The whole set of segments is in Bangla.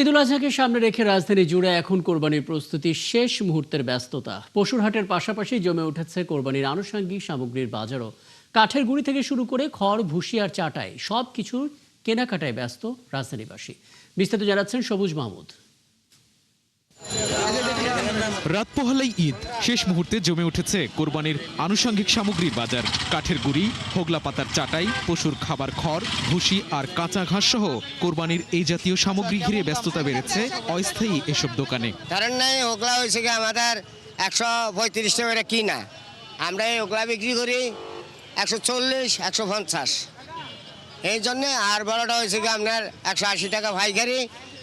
ঈদুল আজহাকে সামনে রেখে রাজধানী জুড়ে এখন কোরবানির প্রস্তুতির শেষ মুহূর্তের ব্যস্ততা। পশুর হাটের পাশাপাশি জমে উঠেছে কোরবানির আনুষঙ্গিক সামগ্রীর বাজারও। কাঠের গুঁড়ি থেকে শুরু করে খড়, ভুসি আর চাটাই সবকিছুর কেনাকাটায় ব্যস্ত রাজধানীবাসী। বিস্তারিত জানাচ্ছেন সবুজ মাহমুদ। রাত পোহালেই ঈদ, শেষ মুহূর্তে জমে উঠেছে কোরবানির আনুষঙ্গিক সামগ্রীর বাজার। কাঠের গুঁড়ি, হোগলা পাতার চাটাই, পশুর খাবার খড়, ভুসি আর কাঁচা ঘাস সহ কোরবানির এই জাতীয় সামগ্রী ঘিরে ব্যস্ততা বেড়েছে অস্থায়ী এসব দোকানে। কারণ নাই হোগলা হয়েছে কি আমাদের 135 টাকা করে কিনা, আমরা এই হোগলা বিক্রি করি 140, 150। এই জন্যে আর বড়টা হয়েছে কি আপনার 180 টাকা পাইকারি,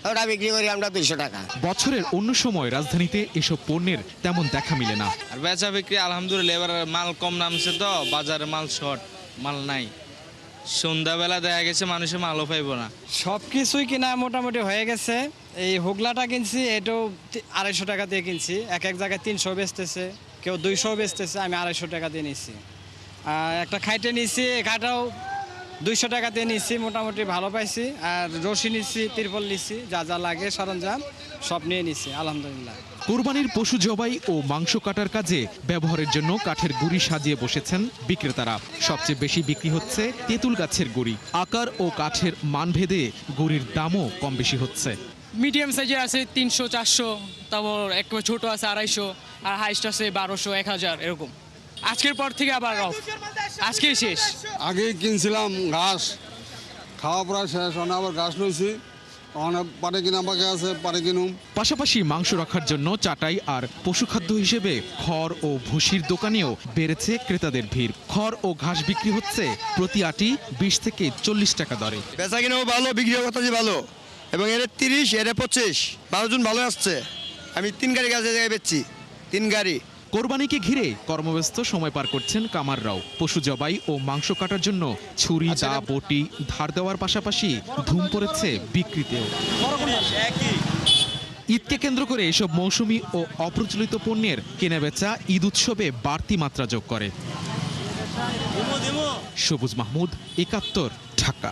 ওটা বিক্রি করি আমরা 200 টাকা। বছরের অন্য সময় রাজধানীতে এসব পণ্যের তেমন দেখা মিলে না। আর বেচা বিক্রি আলহামদুলিল্লাহ এবার মাল কম নামছে, তো বাজারে মাল শর্ট, মাল নাই। সন্ধ্যাবেলা দেখা গেছে মানুষের মালও পাইব না। সব কিছুই কিনা মোটামুটি হয়ে গেছে। এই হোগলাটা কিনছি, এটাও 250 টাকা দিয়ে কিনছি। এক এক জায়গায় 300 বেচতেছে, কেউ 200 বেচতেছে, আমি 250 টাকা দিয়ে নিছি। আর একটা খাইটে নিছি, খাটাও 200 টাকা দিয়ে নিছি, মোটামুটি ভালো পাইছি। আর রশি নিছি, তিরপল নিছি, যা যা লাগে সরঞ্জাম সব নিয়ে নিছি আলহামদুলিল্লাহ। কোরবানির পশু জবাই ও মাংস কাটার কাজে ব্যবহারের জন্য কাঠের গুঁড়ি সাজিয়ে বসেছেন বিক্রেতারা। সবচেয়ে বেশি বিক্রি হচ্ছে তেঁতুল গাছের গুঁড়ি। আকার ও কাঠের মানভেদে গুঁড়ির দামও কম বেশি হচ্ছে। মিডিয়াম সাইজের আছে 300, 400, তারপর একবার ছোট আছে 250, আর হাইস্ট আছে 1200, 1000 এরকম। আজকের পর থেকে আবার অফ, আজকেই শেষ। আগে কিনছিলাম ঘাস, খাওয়া প্রায় শেষ, আবার ঘাস লইছি, পারে কিনা বাকি আছে, পারে কিনুম। পাশাপাশি মাংস রাখার জন্য চাটাই আর পশুখাদ্য হিসেবে খড় ও ভুসির দোকানেও বেড়েছে ক্রেতাদের ভিড়। খড় ও ঘাস বিক্রি হচ্ছে প্রতি আটি 20 থেকে 40 টাকা দরে। বেচা কিনাও ভালো, বিক্রি কথা ভালো, এবং এর 30, এর 25, 12 জন ভালো আসছে। আমি 3 গাড়ি গাছে বেচছি, 3 গাড়ি। কোরবানিকে ঘিরে কর্মব্যস্ত সময় পার করছেন কামাররাও। পশু জবাই ও মাংস কাটার জন্য ছুরি, দা, বটি ধার দেওয়ার পাশাপাশি ধুম পড়েছে বিক্রিতেও। ঈদকে কেন্দ্র করে এসব মৌসুমী ও অপ্রচলিত পণ্যের কেনাবেচা ঈদ উৎসবে বাড়তি মাত্রা যোগ করে। সবুজ মাহমুদ, 71, ঢাকা।